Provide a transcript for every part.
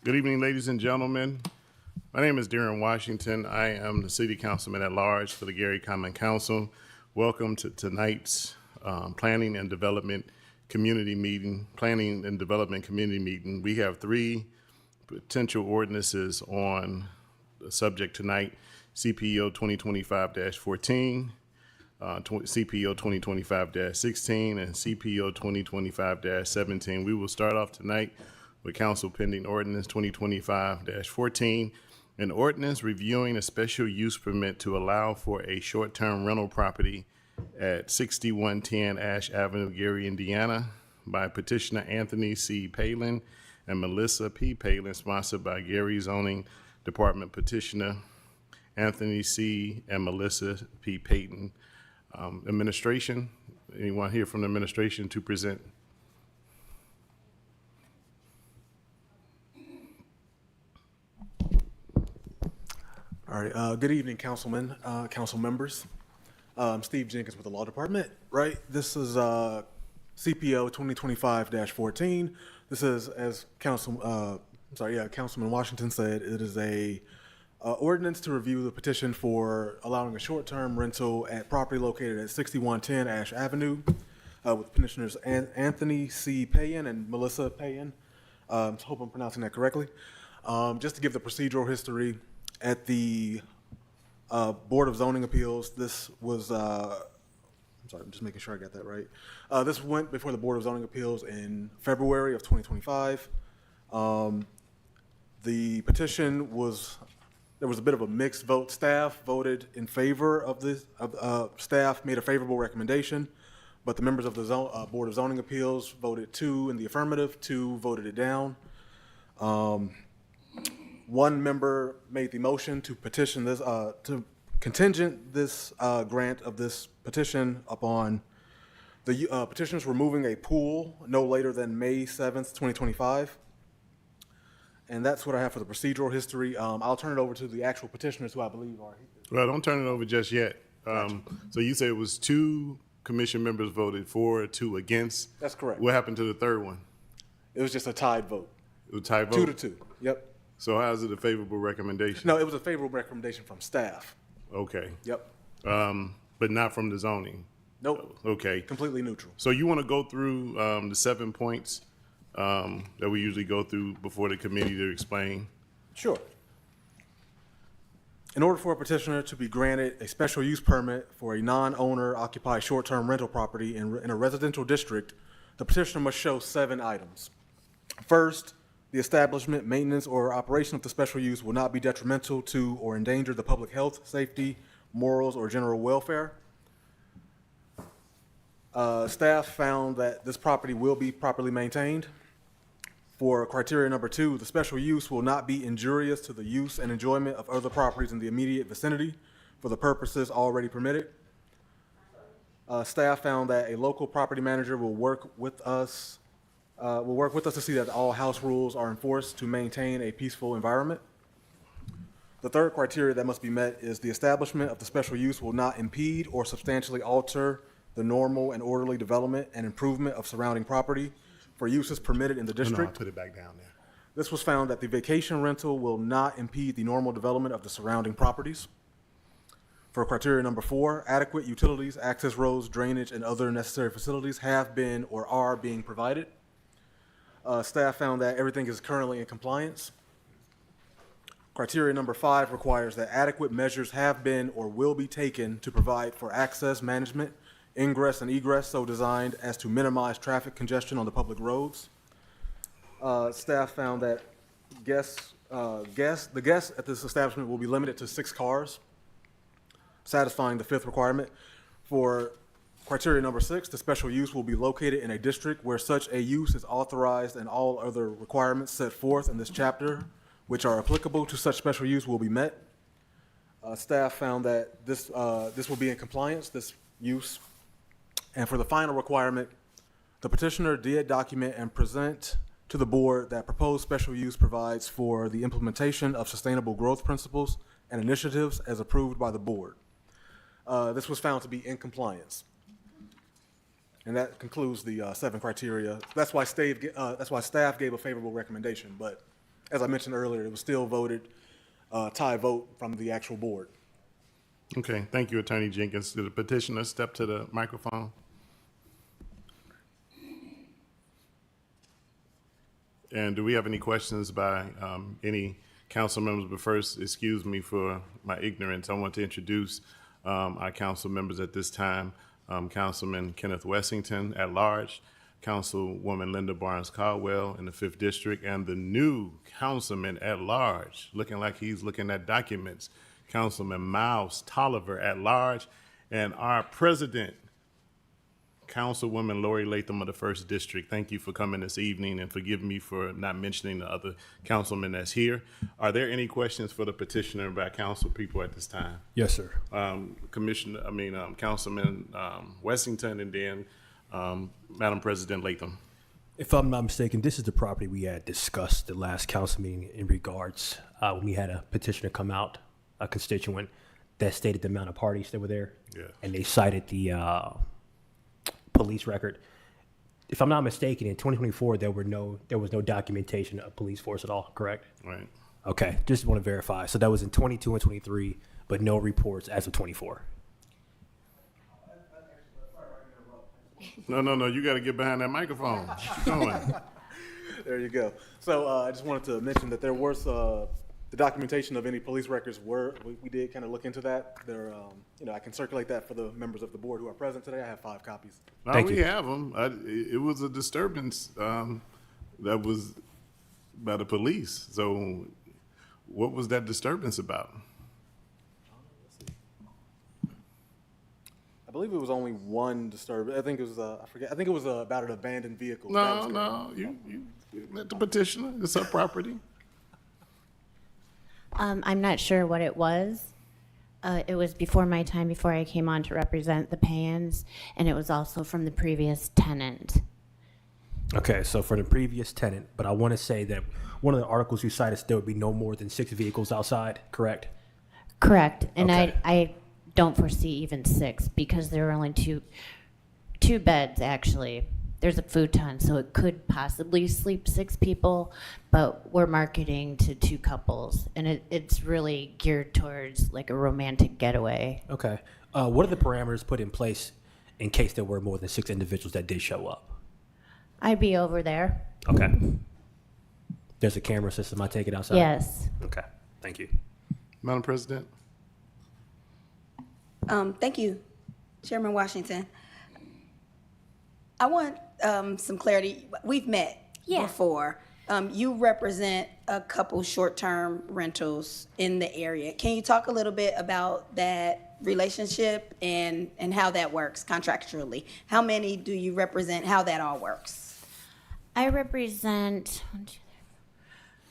Good evening, ladies and gentlemen. My name is Darren Washington. I am the City Councilman at Large for the Gary Common Council. Welcome to tonight's Planning and Development Community Meeting. We have three potential ordinances on the subject tonight: CPO 2025-14, CPO 2025-16, and CPO 2025-17. We will start off tonight with Council Pending Ordinance 2025-14, an ordinance reviewing a special use permit to allow for a short-term rental property at 6110 Ash Avenue, Gary, Indiana, by petitioner Anthony C. Palin and Melissa P. Palin, sponsored by Gary Zoning Department petitioner Anthony C. and Melissa P. Payton. Administration, anyone here from the administration to present? All right, good evening, councilmen, council members. I'm Steve Jenkins with the Law Department, right? This is CPO 2025-14. This is, as Councilman Washington said, it is a ordinance to review the petition for allowing a short-term rental at property located at 6110 Ash Avenue with petitioners Anthony C. Payan and Melissa Payan. I hope I'm pronouncing that correctly. Just to give the procedural history, at the Board of Zoning Appeals, this was, I'm just making sure I got that right. This went before the Board of Zoning Appeals in February of 2025. The petition was, there was a bit of a mixed vote. Staff voted in favor of this, staff made a favorable recommendation, but the members of the Board of Zoning Appeals voted 2 in the affirmative, 2 voted it down. One member made the motion to petition this, to contingent this grant of this petition upon the petitioners removing a pool no later than May 7th, 2025. And that's what I have for the procedural history. I'll turn it over to the actual petitioners who I believe are here. Well, don't turn it over just yet. So you said it was 2 commission members voted for, 2 against. That's correct. What happened to the third one? It was just a tied vote. It was a tied vote? 2-2, yep. So how is it a favorable recommendation? No, it was a favorable recommendation from staff. Okay. Yep. But not from the zoning? Nope. Okay. Completely neutral. So you want to go through the 7 points that we usually go through before the committee to explain? Sure. In order for a petitioner to be granted a special use permit for a non-owner occupied short-term rental property in a residential district, the petitioner must show 7 items. First, the establishment, maintenance, or operation of the special use will not be detrimental to or endanger the public health, safety, morals, or general welfare. Staff found that this property will be properly maintained. For criteria number 2, the special use will not be injurious to the use and enjoyment of other properties in the immediate vicinity for the purposes already permitted. Staff found that a local property manager will work with us to see that all house rules are enforced to maintain a peaceful environment. The third criteria that must be met is the establishment of the special use will not impede or substantially alter the normal and orderly development and improvement of surrounding property for uses permitted in the district. No, I put it back down there. This was found that the vacation rental will not impede the normal development of the surrounding properties. For criteria number 4, adequate utilities, access roads, drainage, and other necessary facilities have been or are being provided. Staff found that everything is currently in compliance. Criteria number 5 requires that adequate measures have been or will be taken to provide for access management, ingress and egress so designed as to minimize traffic congestion on the public roads. Staff found that the guests at this establishment will be limited to 6 cars, satisfying the 5th requirement. For criteria number 6, the special use will be located in a district where such a use is authorized and all other requirements set forth in this chapter, which are applicable to such special use, will be met. Staff found that this will be in compliance, this use. And for the final requirement, the petitioner did document and present to the board that proposed special use provides for the implementation of sustainable growth principles and initiatives as approved by the board. This was found to be in compliance. And that concludes the 7 criteria. That's why staff gave a favorable recommendation. But as I mentioned earlier, it was still voted tie vote from the actual board. Okay, thank you, Attorney Jenkins. Did the petitioner step to the microphone? And do we have any questions by any council members? But first, excuse me for my ignorance. I want to introduce our council members at this time. Councilman Kenneth Wessington at large, Councilwoman Linda Barnes Caldwell in the 5th District, and the new councilman at large, looking like he's looking at documents, Councilman Miles Tolliver at large, and our president, Councilwoman Lori Latham of the 1st District. Thank you for coming this evening, and forgive me for not mentioning the other councilman that's here. Are there any questions for the petitioner by council people at this time? Yes, sir. Councilman Wessington, and then Madam President Latham. If I'm not mistaken, this is the property we had discussed the last council meeting in regards when we had a petitioner come out, a constituent that stated the amount of parties that were there. Yeah. And they cited the police record. If I'm not mistaken, in 2024, there was no documentation of police force at all, correct? Right. Okay, just want to verify. So that was in 22 and 23, but no reports as of 24. No, you got to get behind that microphone. Keep going. There you go. So I just wanted to mention that there was the documentation of any police records we did kind of look into that. There, I can circulate that for the members of the board who are present today. I have 5 copies. No, Thank we you. have them. It was a disturbance that was by the police. So what was that disturbance about? I believe it was only one disturbance. I think it was I forget. I think it was about an abandoned vehicle. No, you let the petitioner. It's her property. I'm not sure what it was. It was before my time, before I came on to represent the Payans, and it was also from the previous tenant. Okay, so for the previous tenant, but I want to say that one of the articles you cited, there would be no more than 6 vehicles outside, correct? Correct, and Okay. I don't foresee even 6 because there are only two beds actually. There's a futon, so it could possibly sleep 6 people, but we're marketing to 2 couples, and it's really geared towards like a romantic getaway. Okay. What are the parameters put in place in case there were more than 6 individuals that did show up? I'd be over there. Okay. There's a camera system. I take it outside? Yes. Okay. Thank you. Madam President. Thank you, Chairman Washington. I want some clarity. We've met before. You represent a couple short-term rentals in the area. Can you talk a little bit about that relationship and how that works contractually? How many do you represent? How that all works? I represent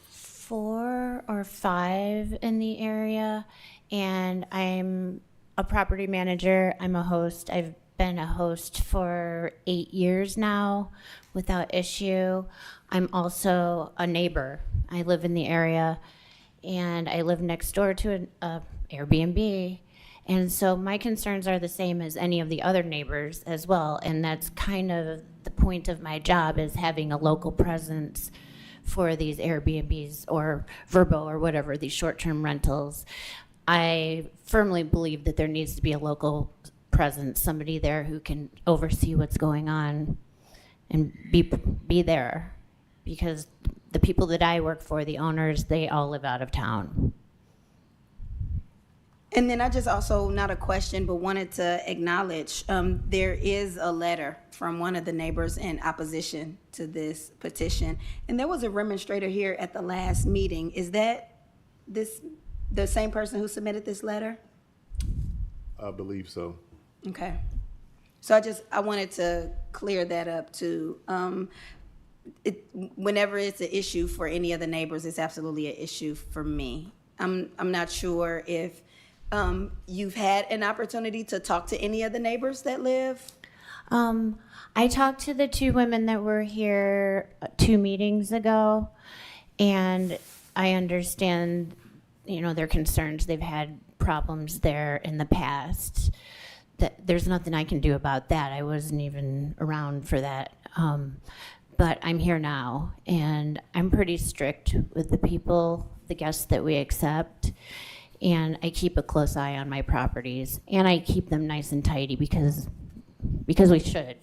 4 or 5 in the area, and I'm a property manager. I'm a host. I've been a host for 8 years now without issue. I'm also a neighbor. I live in the area, and I live next door to an Airbnb. And so my concerns are the same as any of the other neighbors as well. And that's kind of the point of my job, is having a local presence for these Airbnbs or Vrbo or whatever, these short-term rentals. I firmly believe that there needs to be a local presence, somebody there who can oversee what's going on and be there. Because the people that I work for, the owners, they all live out of town. And then I just also, not a question, but wanted to acknowledge, there is a letter from one of the neighbors in opposition to this petition. And there was a remonstrator here at the last meeting. Is that the same person who submitted this letter? I believe so. Okay. So I wanted to clear that up too. Whenever it's an issue for any of the neighbors, it's absolutely an issue for me. I'm not sure if you've had an opportunity to talk to any of the neighbors that live. I talked to the 2 women that were here 2 meetings ago, and I understand, their concerns. They've had problems there in the past. There's nothing I can do about that. I wasn't even around for that. but I'm here now, and I'm pretty strict with the people, the guests that we accept, and I keep a close eye on my properties, and I keep them nice and tidy because we should.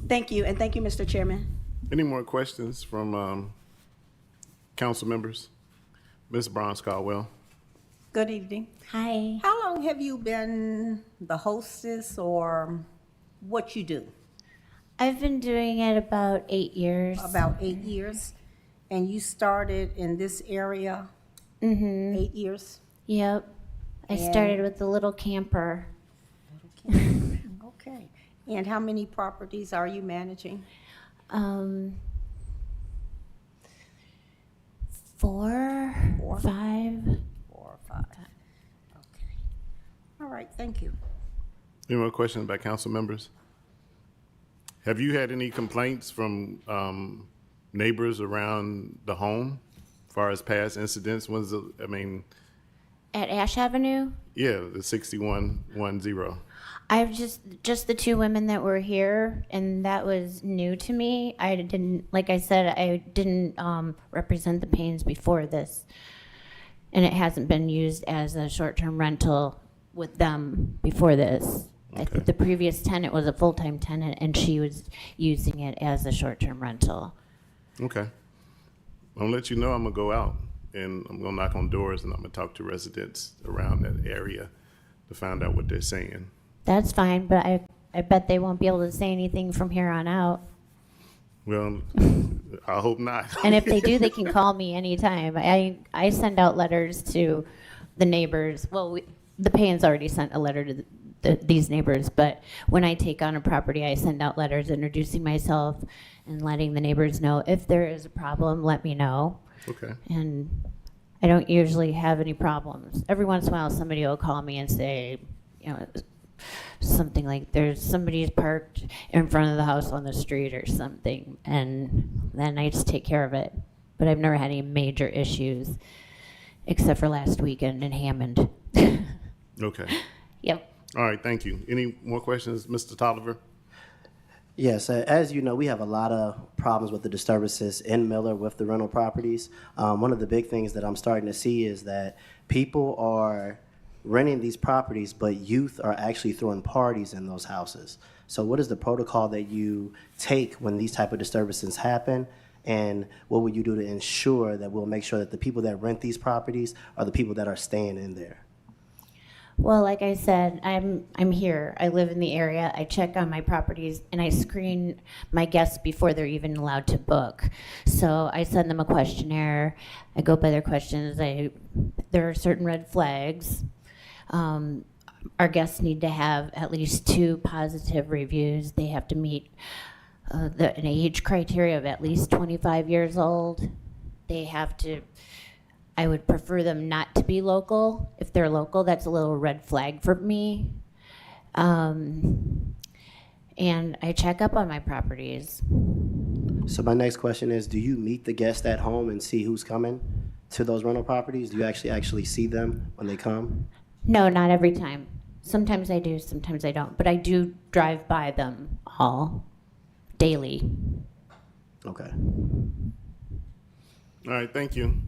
Thank you, and thank you, Mr. Chairman. Any more questions from council members? Ms. Brown-Caldwell? Good evening. Hi. How long have you been the hostess or what you do? I've been doing it about 8 years. About 8 years? And you started in this area 8 years? Yep. I started with a little camper. Okay. And how many properties are you managing? 4, 5. 4 or 5. Okay. All right, thank you. Any more questions by council members? Have you had any complaints from neighbors around the home as far as past incidents? At Ash Avenue, Yeah, the 6110. I've just the 2 women that were here, and that was new to me. I didn't, like I said, I didn't represent the Paynes before this, and it hasn't been used as a short-term rental with them before this. I think the previous tenant was a full-time tenant, and she was using it as a short-term rental. Okay. I'll let you know I'm gonna go out and I'm gonna knock on doors and I'm gonna talk to residents around that area to find out what they're saying. That's fine, but I bet they won't be able to say anything from here on out. Well, I hope not. And if they do, they can call me anytime. I send out letters to the neighbors. Well, the Paynes already sent a letter to these neighbors, but when I take on a property, I send out letters introducing myself and letting the neighbors know if there is a problem, let me know. Okay. And I don't usually have any problems. Every once in a while, somebody will call me and say, something like somebody's parked in front of the house on the street or something, and then I just take care of it. But I've never had any major issues, except for last weekend in Hammond. Okay. Yep. All right, thank you. Any more questions, Mr. Tolliver? Yes, as you know, we have a lot of problems with the disturbances in Miller with the rental properties. One of the big things that I'm starting to see is that people are renting these properties, but youth are actually throwing parties in those houses. So what is the protocol that you take when these type of disturbances happen? And what will you do to ensure that we'll make sure that the people that rent these properties are the people that are staying in there? Well, like I said, I'm here. I live in the area. I check on my properties and I screen my guests before they're even allowed to book. So I send them a questionnaire. I go by their questions. There are certain red flags. Our guests need to have at least 2 positive reviews. They have to meet an age criteria of at least 25 years old. They have to. I would prefer them not to be local. If they're local, that's a little red flag for me. And I check up on my properties. So my next question is, do you meet the guests at home and see who's coming to those rental properties? Do you actually see them when they come? No, not every time. Sometimes I do, sometimes I don't. But I do drive by them all daily. Okay. All right, thank you.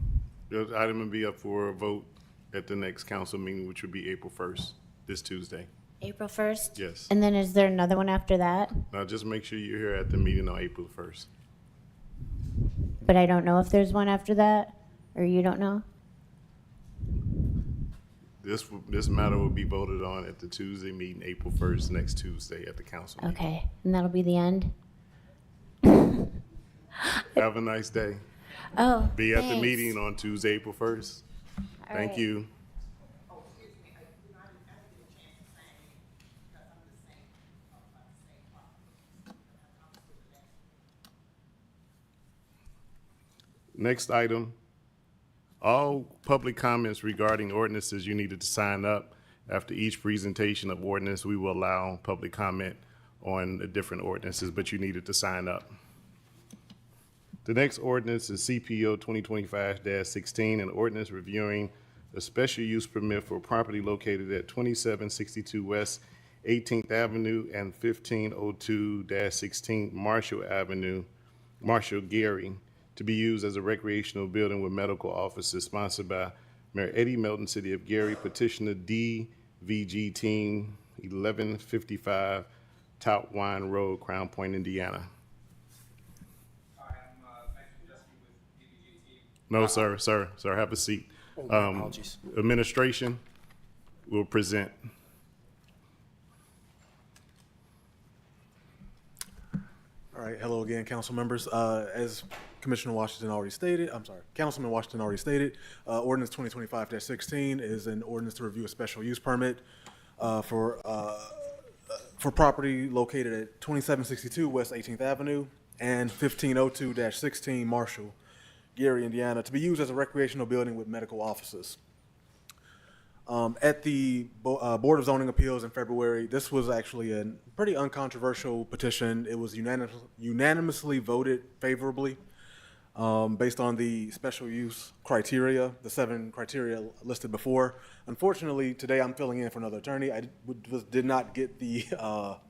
The item will be up for a vote at the next council meeting, which will be April 1st, this Tuesday. April 1st? Yes. And then is there another one after that? Now, just make sure you're here at the meeting on April 1st. But I don't know if there's one after that, or you don't know? This matter will be voted on at the Tuesday meeting, April 1st, next Tuesday at the council meeting. Okay, and that'll be the end? Have a nice day. Oh, Be at the thanks. meeting on Tuesday, April 1st. Thank right. you. Next item, all public comments regarding ordinances, you needed to sign up. After each presentation of ordinance, we will allow public comment on the different ordinances, but you needed to sign up. The next ordinance is CPO 2025-16, an ordinance reviewing a special use permit for property located at 2762 West 18th Avenue and 1502-16 Marshall Avenue, Marshall Gary, to be used as a recreational building with medical offices, sponsored by Mayor Eddie Melton, City of Gary, petitioner DVG Team, 1155 Tout Wine Road, Crown Point, Indiana. No, sir, have a seat. Apologies. Administration will present. All right, hello again, council members. As Councilman Washington already stated, ordinance 2025-16 is an ordinance to review a special use permit for property located at 2762 West 18th Avenue and 1502-16 Marshall, Gary, Indiana, to be used as a recreational building with medical offices. At the Board of Zoning Appeals in February, this was actually a pretty uncontroversial petition. It was unanimously voted favorably based on the special use criteria, the 7 criteria listed before. Unfortunately, today I'm filling in for another attorney. I did not get the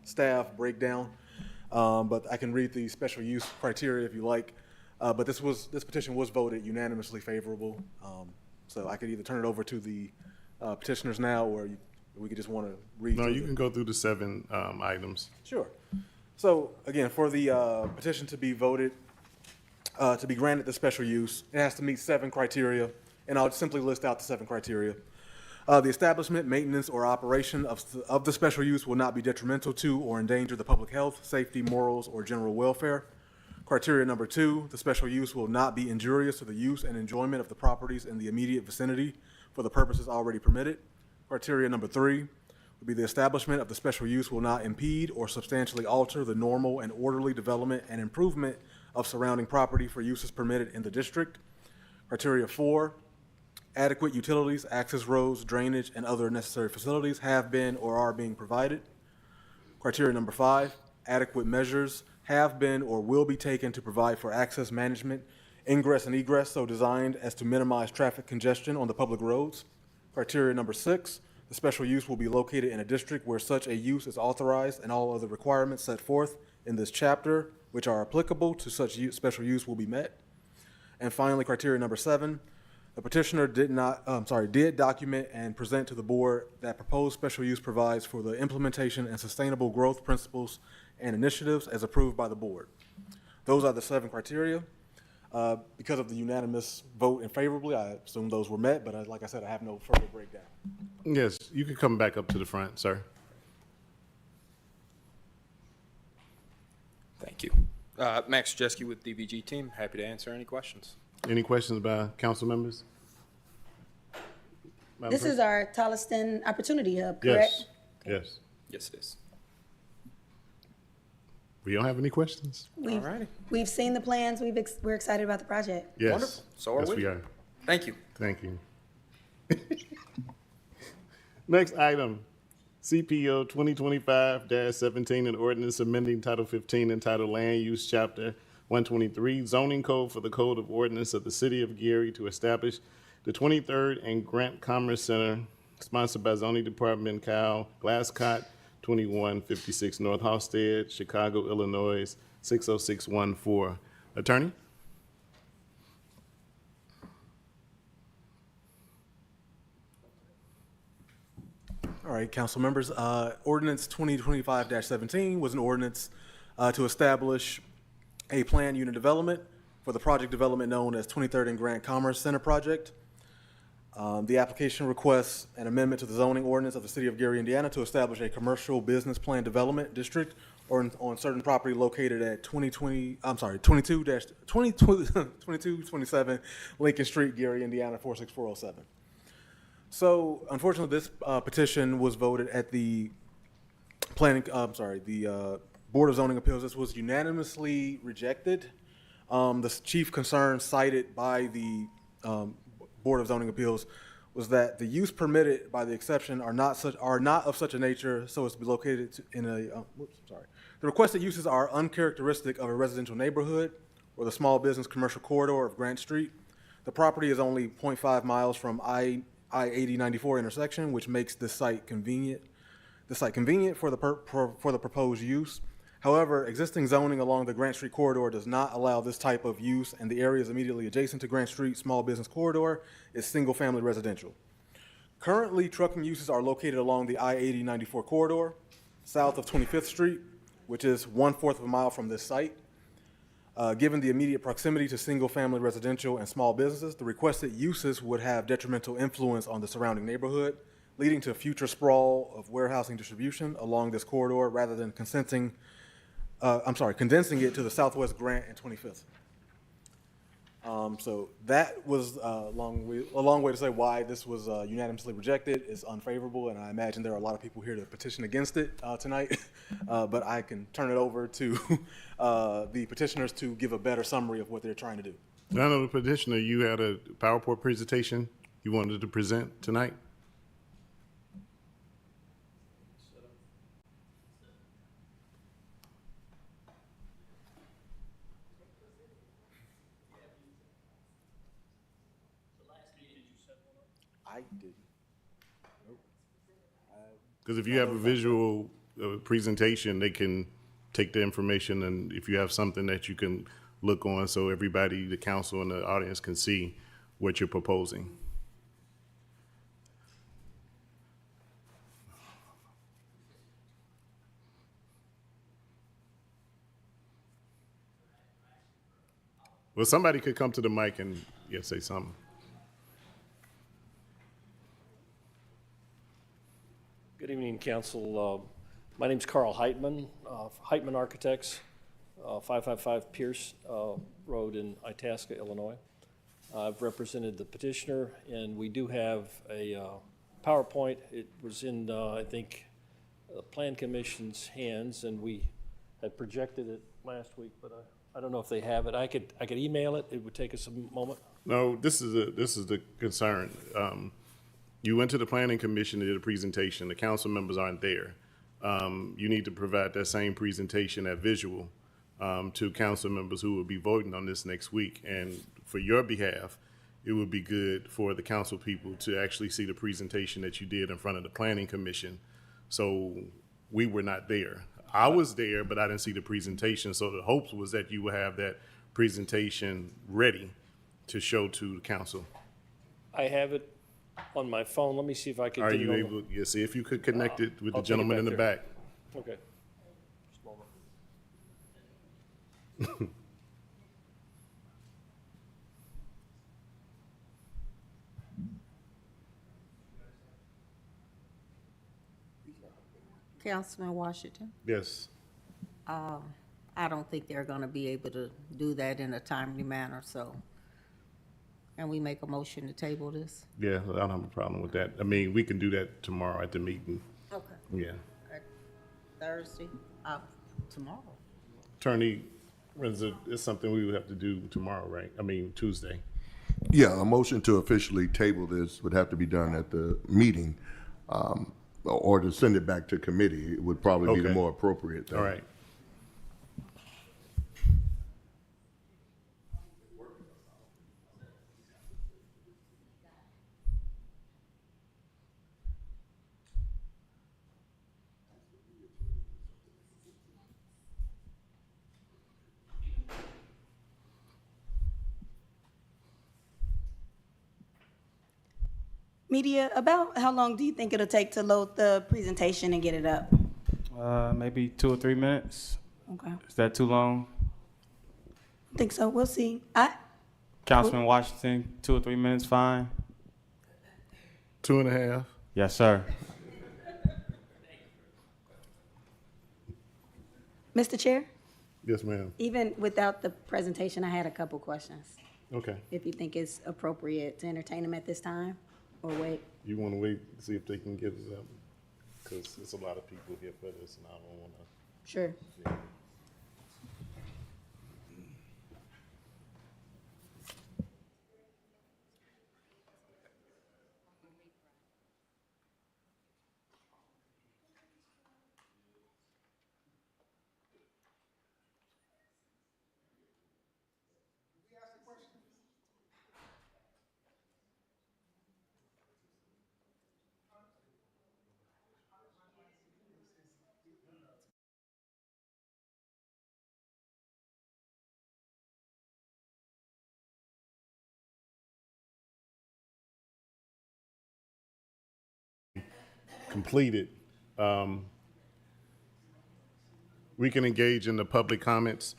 staff breakdown, but I can read the special use criteria if you like. But this petition was voted unanimously favorable. So I could either turn it over to the petitioners now, or we could just want to read. No, through you can go through the 7 items. Sure. So again, for the petition to be voted, to be granted the special use, it has to meet 7 criteria, and I'll simply list out the 7 criteria. The establishment, maintenance, or operation of the special use will not be detrimental to or endanger the public health, safety, morals, or general welfare. Criteria number 2, the special use will not be injurious to the use and enjoyment of the properties in the immediate vicinity for the purposes already permitted. Criteria number 3 would be the establishment of the special use will not impede or substantially alter the normal and orderly development and improvement of surrounding property for uses permitted in the district. Criteria 4, adequate utilities, access roads, drainage, and other necessary facilities have been or are being provided. Criteria number 5, adequate measures have been or will be taken to provide for access management, ingress and egress so designed as to minimize traffic congestion on the public roads. Criteria number 6, the special use will be located in a district where such a use is authorized and all other requirements set forth in this chapter which are applicable to such special use will be met. And finally, criteria number 7, the petitioner did document and present to the board that proposed special use provides for the implementation and sustainable growth principles and initiatives as approved by the board. Those are the 7 criteria. Because of the unanimous vote in favorably, I assume those were met, but like I said, I have no further breakdown. Yes, you can come back up to the front, sir. Thank you. Max Jeski with DVG Team. Happy to answer any questions. Any questions by council members? Madam This is President? our Tolliston Opportunity Hub, correct? Yes. Yes, it is. We don't have any questions? We've seen the plans. We're excited about the project. Yes. Wonderful. So are Yes, we. we are. Thank you. Thank you. Next item, CPO 2025-17, an ordinance amending Title 15 entitled Land Use Chapter 123 Zoning Code for the Code of Ordinance of the City of Gary to establish the 23rd and Grant Commerce Center, sponsored by Zoning Department, Kyle Glasscott, 2156 North Halsted, Chicago, Illinois, 60614. Attorney? All right, council members, ordinance 2025-17 was an ordinance to establish a planned unit development for the project development known as 23rd and Grant Commerce Center Project. The application requests an amendment to the zoning ordinance of the City of Gary, Indiana to establish a commercial business plan development district on certain property located at 2227 Lincoln Street, Gary, Indiana, 46407. So unfortunately, this petition was voted at the Board of Zoning Appeals. This was unanimously rejected. The chief concern cited by the Board of Zoning Appeals was that the use permitted by the exception are not of such a nature so as to be located in a, The requested uses are uncharacteristic of a residential neighborhood or the small business commercial corridor of Grant Street. The property is only 0.5 miles from I-80-94 intersection, which makes this site convenient. the site convenient for the proposed use. However, existing zoning along the Grant Street corridor does not allow this type of use, and the areas immediately adjacent to Grant Street Small Business Corridor is single-family residential. Currently, trucking uses are located along the I-80-94 corridor, south of 25th Street, which is 1/4 of a mile from this site. Given the immediate proximity to single-family residential and small businesses, the requested uses would have detrimental influence on the surrounding neighborhood, leading to future sprawl of warehousing distribution along this corridor rather than condensing it to the southwest Grant and 25th. So that was a long way to say why this was unanimously rejected. It's unfavorable, and I imagine there are a lot of people here to petition against it tonight. But I can turn it over to the petitioners to give a better summary of what they're trying to do. None of the petitioner, you had a PowerPoint presentation you wanted to present tonight? I did. Because if you have a visual presentation, they can take the information, and if you have something that you can look on so everybody, the council and the audience can see what you're proposing. Well, somebody could come to the mic and say something. Good evening, council. My name's Carl Heitman, Heitman Architects, 555 Pierce Road in Itasca, Illinois. I've represented the petitioner, and we do have a PowerPoint. It was in, I think, the Plan Commission's hands, and we had projected it last week, but I don't know if they have it. I could email it. It would take us a moment. No, this is the concern. You went to the planning commission and did a presentation. The council members aren't there. You need to provide that same presentation, that visual, to council members who will be voting on this next week. And for your behalf, it would be good for the council people to actually see the presentation that you did in front of the planning commission. So we were not there. I was there, but I didn't see the presentation. So the hopes was that you would have that presentation ready to show to the council. I have it on my phone. Let me see if I can Are get it you on able, see if you could connect it with the I'll take it gentleman in the back back? Okay. Just a moment. Councilman Washington, Yes. I don't think they're gonna be able to do that in a timely manner, so. And we make a motion to table this? Yeah, I don't have a problem with that. I mean, we can do that tomorrow at the meeting. Okay. Yeah. Thursday, tomorrow. Attorney Renzo, it's something we would have to do tomorrow, right? I mean, Tuesday. Yeah, a motion to officially table this would have to be done at the meeting, or to send it back to committee. It would probably be the Okay. more appropriate thing. All right. Media, about how long do you think it'll take to load the presentation and get it up? Maybe 2 or 3 minutes. Okay, Is that too long? I think so. We'll see. Councilman Washington, 2 or 3 minutes, fine? 2.5. Yes, sir. Mr. Chair, Yes, ma'am. even without the presentation, I had a couple questions. Okay. If you think it's appropriate to entertain them at this time, or wait. You want to wait to see if they can get it up? Because there's a lot of people here for this, and I don't want to. Sure. completed, we can engage in the public comments.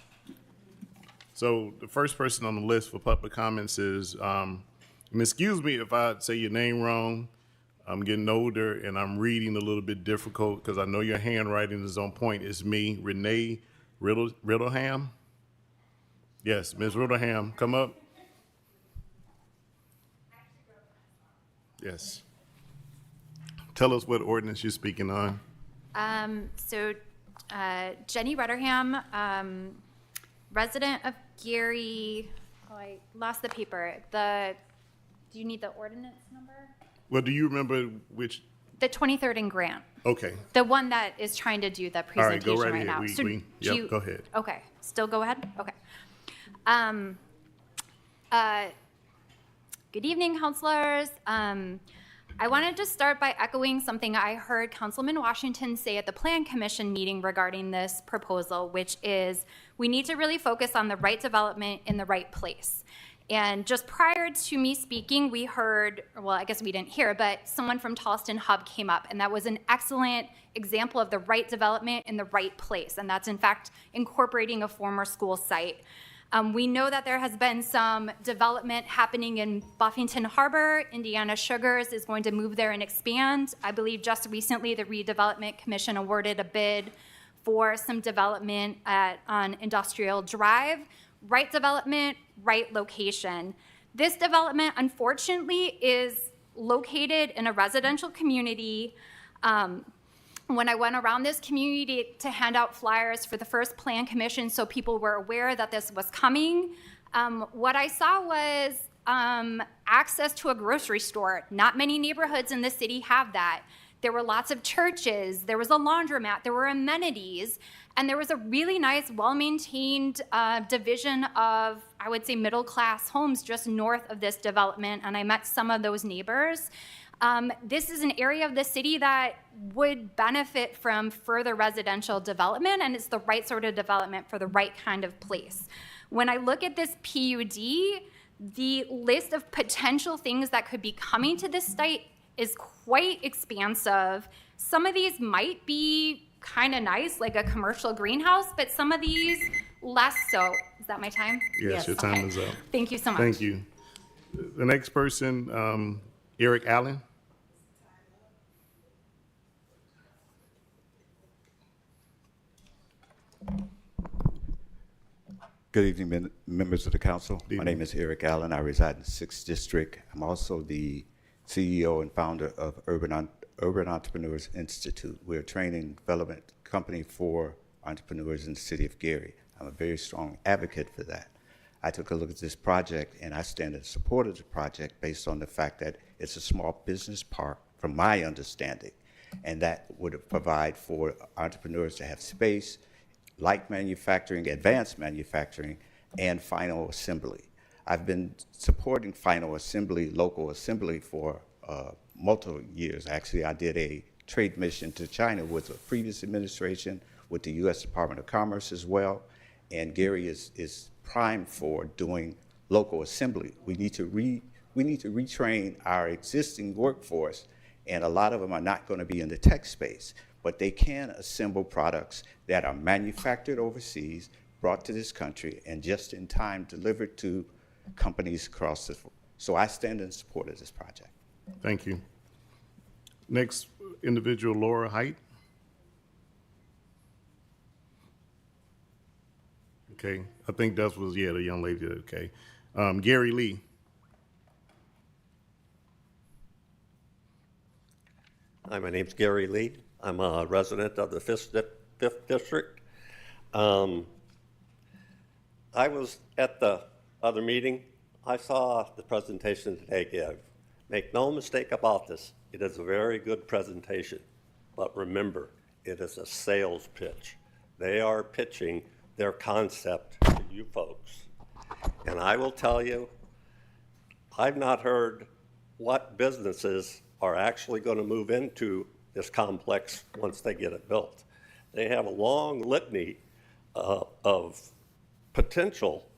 So the first person on the list for public comments is, and excuse me if I say your name wrong. I'm getting older and I'm reading a little bit difficult because I know your handwriting is on point. It's me, Renee Riddleham. Yes, Ms. Riddleham, come up. Yes. Tell us what ordinance you're speaking on. Jenny Rutterham, resident of Gary. Oh, I lost the paper. Do you need the ordinance number? Well, do you remember which? The 23rd and Grant. Okay. The one that is trying to do the All right, presentation go right right ahead. now. Go ahead. Okay, still go ahead? Okay. Good evening, counselors. I wanted to start by echoing something I heard Councilman Washington say at the Plan Commission meeting regarding this proposal, which is we need to really focus on the right development in the right place. And just prior to me speaking, we heard, well, I guess we didn't hear, but someone from Tallston Hub came up, and that was an excellent example of the right development in the right place. And that's, in fact, incorporating a former school site. We know that there has been some development happening in Buffington Harbor. Indiana Sugars is going to move there and expand. I believe just recently the Redevelopment Commission awarded a bid for some development on Industrial Drive. Right development, right location. This development, unfortunately, is located in a residential community. When I went around this community to hand out flyers for the first Plan Commission so people were aware that this was coming, what I saw was access to a grocery store. Not many neighborhoods in the city have that. There were lots of churches, there was a laundromat, there were amenities, and there was a really nice, well-maintained division of, I would say, middle-class homes just north of this development, and I met some of those neighbors. This is an area of the city that would benefit from further residential development, and it's the right sort of development for the right kind of place. When I look at this PUD, the list of potential things that could be coming to this site is quite expansive. Some of these might be kind of nice, like a commercial greenhouse, but some of these less so. Is that my time? Yes, your time is up. Thank you so much. Thank you. The next person, Eric Allen. Good evening, members of the council. My name is Eric Allen. I reside in the 6th District. I'm also the CEO and founder of Urban Entrepreneurs Institute. We're a training and development company for entrepreneurs in the city of Gary. I'm a very strong advocate for that. I took a look at this project, and I stand in support of the project based on the fact that it's a small business park, from my understanding, and that would provide for entrepreneurs to have space, light manufacturing, advanced manufacturing, and final assembly. I've been supporting final assembly, local assembly for multiple years. Actually, I did a trade mission to China with the previous administration, with the U.S. Department of Commerce as well, and Gary is primed for doing local assembly. We need to retrain our existing workforce, and a lot of them are not going to be in the tech space, but they can assemble products that are manufactured overseas, brought to this country, and just in time delivered to companies across the. So I stand in support of this project. Thank you. Next individual, Laura Height. Okay, I think that was, the young lady, okay. Gary Lee. Hi, my name's Gary Lee. I'm a resident of the 5th District. I was at the other meeting. I saw the presentation that they gave. Make no mistake about this. It is a very good presentation. But remember, it is a sales pitch. They are pitching their concept to you folks. And I will tell you, I've not heard what businesses are actually going to move into this complex once they get it built. They have a long litany of potential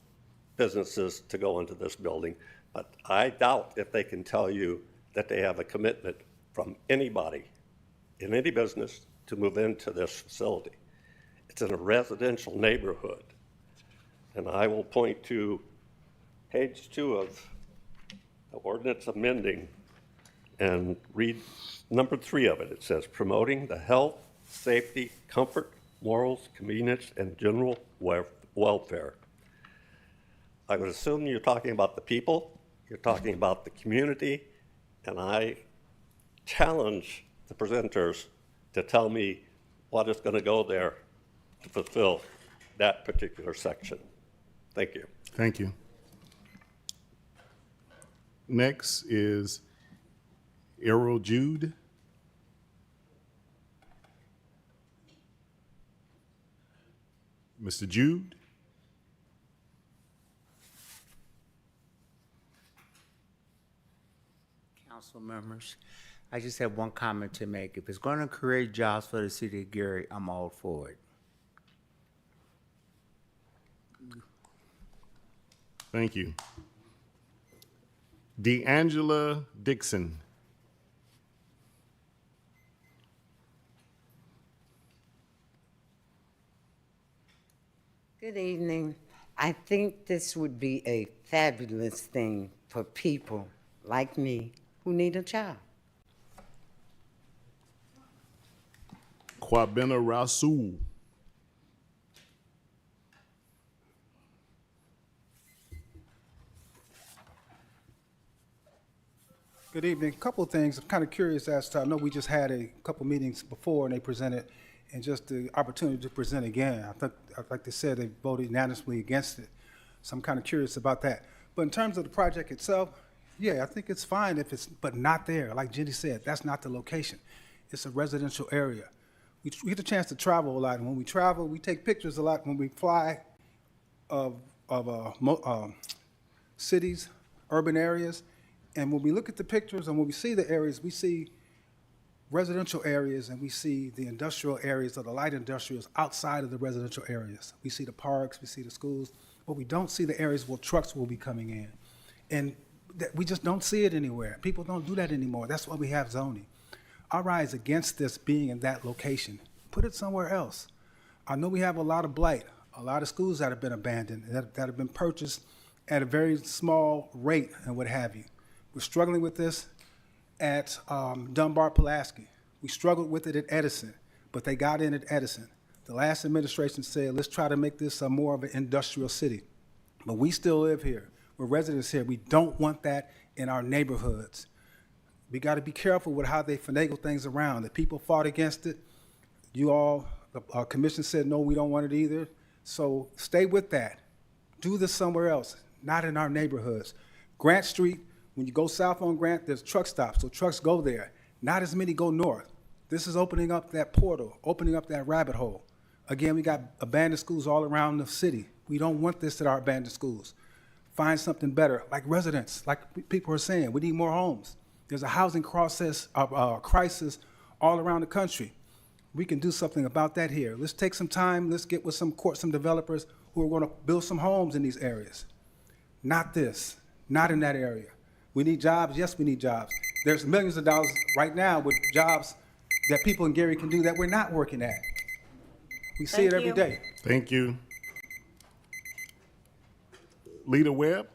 businesses to go into this building, but I doubt if they can tell you that they have a commitment from anybody in any business to move into this facility. It's in a residential neighborhood. And I will point to page 2 of the ordinance amending and read number 3 of it. It says, promoting the health, safety, comfort, morals, convenience, and general welfare. I would assume you're talking about the people, you're talking about the community, and I challenge the presenters to tell me what is going to go there to fulfill that particular section. Thank you. Thank you. Next is Errol Jude. Mr. Jude? Council members, I just have one comment to make. If it's going to create jobs for the city of Gary, I'm all for it. Thank you. D'Angela Dixon. Good evening. I think this would be a fabulous thing for people like me who need a job. Kwabena Rasul. Good evening. A couple of things. I'm kind of curious as to, I know we just had a couple meetings before and they presented, and just the opportunity to present again. I think, like they said, they voted unanimously against it. So I'm kind of curious about that. But in terms of the project itself, yeah, I think it's fine if it's, but not there. Like Jenny said, that's not the location. It's a residential area. We get a chance to travel a lot, and when we travel, we take pictures a lot when we fly of cities, urban areas. And when we look at the pictures and when we see the areas, we see residential areas and we see the industrial areas or the light industrials outside of the residential areas. We see the parks, we see the schools, but we don't see the areas where trucks will be coming in. And we just don't see it anywhere. People don't do that anymore. That's why we have zoning. I rise against this being in that location. Put it somewhere else. I know we have a lot of blight, a lot of schools that have been abandoned, that have been purchased at a very small rate and what have you. We're struggling with this at Dunbar-Pulaski. We struggled with it at Edison, but they got in at Edison. The last administration said, let's try to make this more of an industrial city. But we still live here. We're residents here. We don't want that in our neighborhoods. We got to be careful with how they finagle things around. The people fought against it. You all, the commission said, no, we don't want it either. So stay with that. Do this somewhere else, not in our neighborhoods. Grant Street, when you go south on Grant, there's truck stops, so trucks go there. Not as many go north. This is opening up that portal, opening up that rabbit hole. Again, we got abandoned schools all around the city. We don't want this at our abandoned schools. Find something better, like residents, like people are saying. We need more homes. There's a housing crisis all around the country. We can do something about that here. Let's take some time. Let's get with some developers who are going to build some homes in these areas. Not this, not in that area. We need jobs. Yes, we need jobs. There's millions of dollars right now with jobs that people in Gary can do that we're not working at. We see it every day. Thank you. Lalita Webb.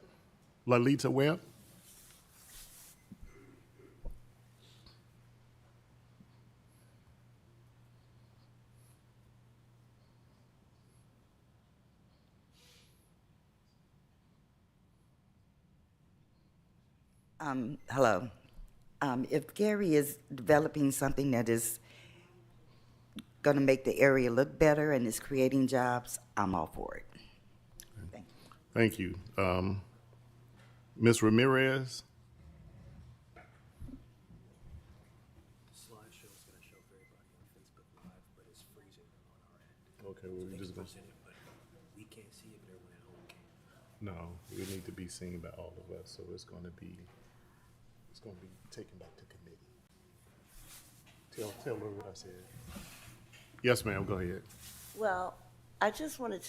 Hello. If Gary is developing something that is going to make the area look better and is creating jobs, I'm all for it. Thank you. Ms. Ramirez. Okay, well, we're just going to. We can't see it, but everyone at home can. No, we need to be seen by all of us, so it's going to be taken back to committee. Tell her what I said. Yes, ma'am, go ahead. Well, I just wanted to